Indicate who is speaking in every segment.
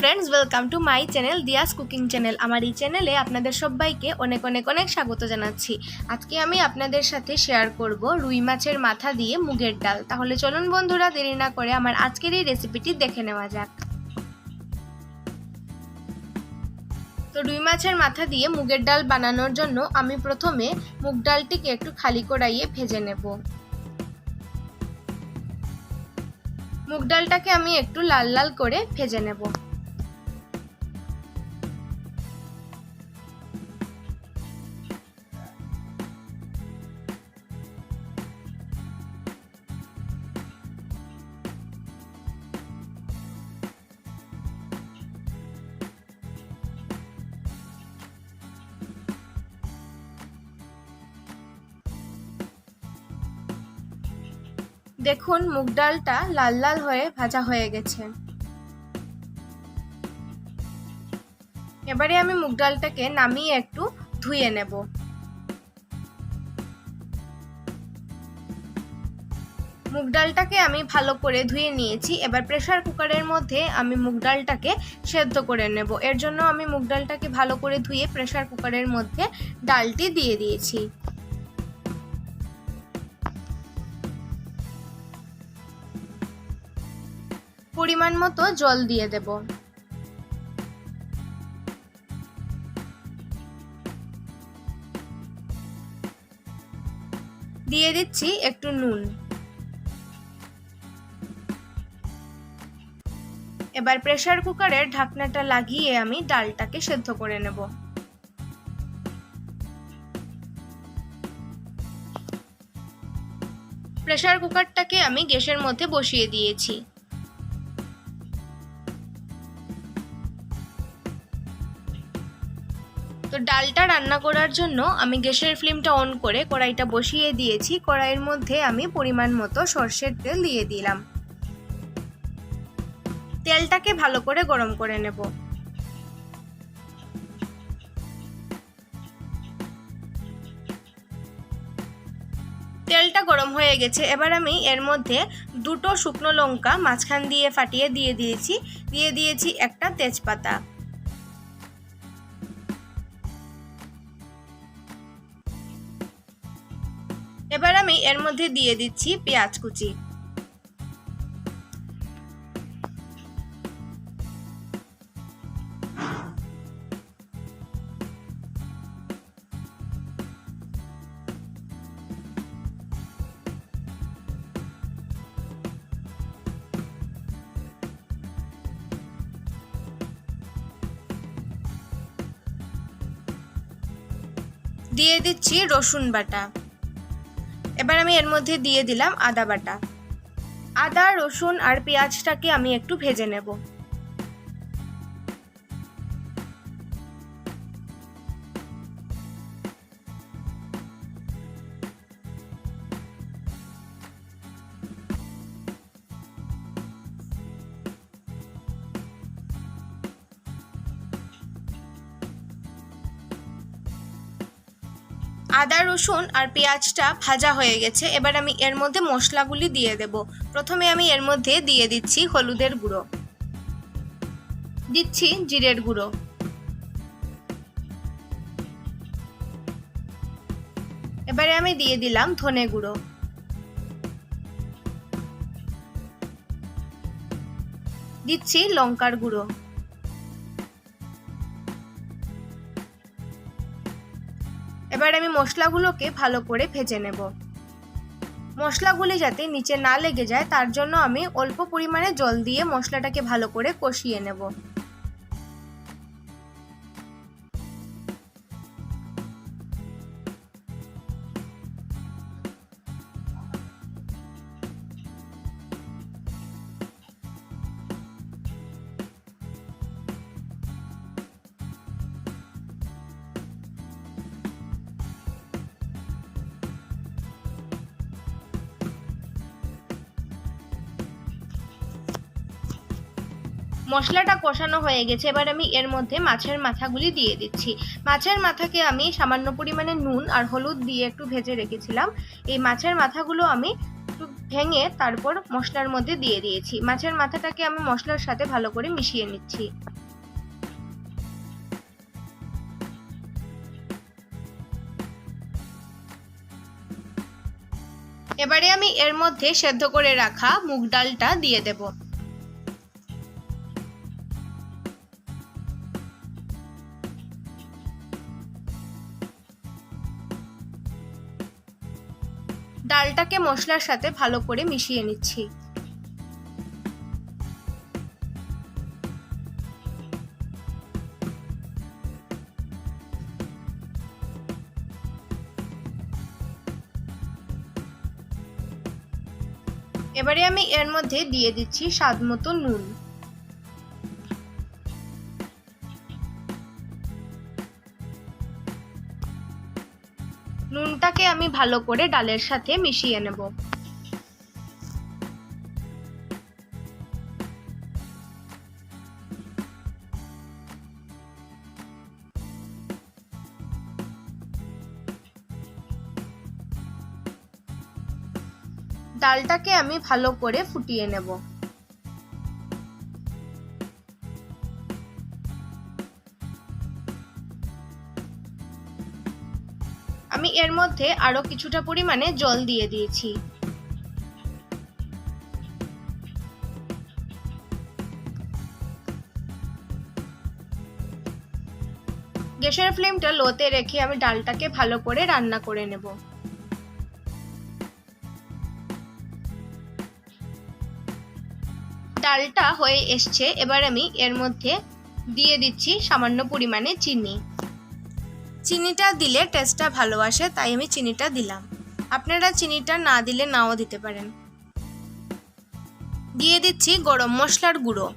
Speaker 1: Friends welcome to my channel Diya's cooking channel. आमार ई चैनेले आपनादेर सबाइके अनेक अनेक अनेक स्वागत जानाच्छि। आजके आमी आपनादेर साथे शेयर करब रुई माछेर माथा दिए मुगेर डाल। ताहले चलुन बंधुरा देरी ना करे आमार आजकेर এই রেসিপিটি দেখে নেওয়া যাক। তো রুই মাছের মাথা দিয়ে মুগের ডাল বানানোর জন্য আমি প্রথমে মুগ ডালটিকে একটু খালি কড়াইয়ে ভেজে নেব। মুগ ডালটাকে আমি একটু লাল লাল করে ভেজে নেব। দেখুন মুগ ডালটা লাল লাল হয়ে ভাজা হয়ে গেছে। এবারে আমি মুগ ডালটাকে নামিয়ে একটু ধুয়ে নেব। মুগ ডালটাকে আমি ভালো করে ধুয়ে নিয়েছি। এবার প্রেসার কুকারের মধ্যে আমি মুগ ডালটাকে সেদ্ধ করে নেব। এর জন্য আমি মুগ ডালটাকে ভালো করে ধুয়ে প্রেসার কুকারের মধ্যে ডালটি দিয়ে দিয়েছি। পরিমাণ মতো জল দিয়ে দেব। দিয়ে দিচ্ছি একটু নুন। এবার প্রেসার কুকারের ঢাকনাটা লাগিয়ে আমি ডালটাকে সেদ্ধ করে নেব। প্রেসার কুকারটাকে আমি গ্যাসের মধ্যে বসিয়ে দিয়েছি। তো ডালটা রান্না করার জন্য আমি গ্যাসের ফ্লেমটা অন করে কড়াইটা বসিয়ে দিয়েছি। কড়াইয়ের মধ্যে আমি পরিমাণ মতো সরষের তেল দিয়ে দিলাম। তেলটাকে ভালো করে গরম করে নেব। তেলটা গরম হয়ে গেছে। এবার আমি এর মধ্যে দুটো শুকনো লঙ্কা মাঝখান দিয়ে ফাটিয়ে দিয়ে দিয়েছি একটা তেজপাতা। এবার আমি এর মধ্যে দিয়ে দিচ্ছি পেঁয়াজ কুচি। দিয়ে দিচ্ছি রসুন বাটা। এবার আমি এর মধ্যে দিয়ে দিলাম আদা বাটা। আদা রসুন আর পেঁয়াজটাকে আমি একটু ভেজে নেব। আদা রসুন আর পেঁয়াজটা ভাজা হয়ে গেছে। এবার আমি এর মধ্যে মশলাগুলি দিয়ে দেব। প্রথমে আমি এর মধ্যে দিয়ে দিচ্ছি হলুদের গুঁড়ো, দিচ্ছি জিরের গুঁড়ো, এবারে আমি দিয়ে দিলাম ধনে গুঁড়ো, দিচ্ছি লঙ্কার গুঁড়ো। এবার আমি মশলাগুলোকে ভালো করে ভেজে নেব। মশলাগুলি যাতে নিচে না লেগে যায় তার জন্য আমি অল্প পরিমাণে জল দিয়ে মশলাটাকে ভালো করে কষিয়ে নেব। মশলাটা কষানো হয়ে গেছে। এবার আমি এর মধ্যে মাছের মাথাগুলি দিয়ে দিচ্ছি। মাছের মাথাকে আমি সামান্য পরিমাণে নুন আর হলুদ দিয়ে একটু ভেজে রেখেছিলাম। এই মাছের মাথাগুলো আমি একটু ভেঙে তারপর মশলার মধ্যে দিয়ে দিয়েছি। মাছের মাথাটাকে আমি মশলার সাথে ভালো করে মিশিয়ে নিচ্ছি। এবারে আমি এর মধ্যে সেদ্ধ করে রাখা মুগ ডালটা দিয়ে দেব। ডালটাকে মশলার সাথে ভালো করে মিশিয়ে নিচ্ছি। এবারে আমি এর মধ্যে দিয়ে দিচ্ছি স্বাদ মতো নুন। নুনটাকে আমি ভালো করে ডালের সাথে মিশিয়ে নেব। ডালটাকে আমি ভালো করে ফুটিয়ে নেব। আমি এর মধ্যে আরো কিছুটা পরিমাণে জল দিয়ে দিয়েছি। গ্যাসের ফ্লেমটা লোতে রেখে আমি ডালটাকে ভালো করে রান্না করে নেব। ডালটা হয়ে এসছে, এবার আমি এর মধ্যে দিয়ে দিচ্ছি সামান্য পরিমাণে চিনি। চিনিটা দিলে টেস্টটা ভালো আসে, তাই আমি চিনিটা দিলাম। আপনারা চিনিটা না দিলে নাও দিতে পারেন। দিয়ে দিচ্ছি গরম মশলার গুঁড়ো।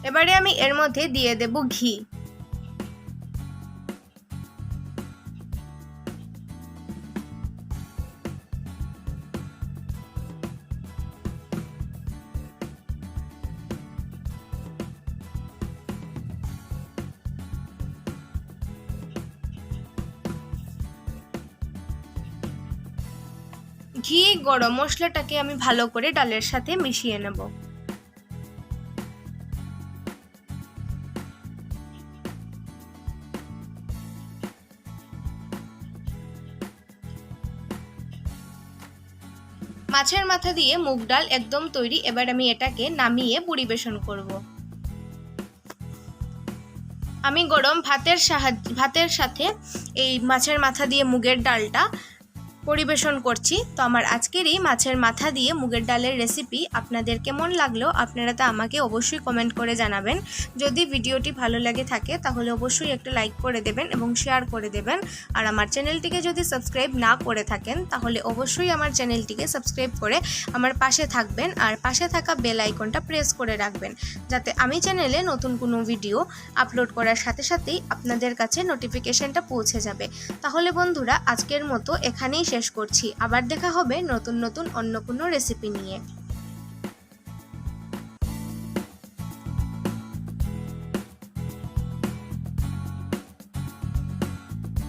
Speaker 1: এবারে আমি এর মধ্যে দিয়ে দেব ঘি। ঘি গরম মশলাটাকে আমি ভালো করে ডালের সাথে মিশিয়ে নেব। মাছের মাথা দিয়ে মুগ ডাল একদম তৈরি। এবার আমি এটাকে নামিয়ে পরিবেশন করব। আমি গরম ভাতের সাথে এই মাছের মাথা দিয়ে মুগের ডালটা পরিবেশন করছি। তো আমার আজকের এই মাছের মাথা দিয়ে মুগের ডালের রেসিপি আপনাদের কেমন লাগলো আপনারা তা আমাকে অবশ্যই কমেন্ট করে জানাবেন। যদি ভিডিওটি ভালো লাগে থাকে তাহলে অবশ্যই একটা লাইক করে দেবেন এবং শেয়ার করে দেবেন। আর আমার চ্যানেলটিকে যদি সাবস্ক্রাইব না করে থাকেন তাহলে অবশ্যই আমার চ্যানেলটিকে সাবস্ক্রাইব করে আমার পাশে থাকবেন আর পাশে থাকা বেল আইকনটা প্রেস করে রাখবেন, যাতে আমি চ্যানেলে নতুন কোনো ভিডিও আপলোড করার সাথে সাথেই আপনাদের কাছে নোটিফিকেশনটা পৌঁছে যাবে। তাহলে বন্ধুরা আজকের মতো এখানেই শেষ করছি। আবার দেখা হবে নতুন নতুন অন্য কোনো রেসিপি নিয়ে।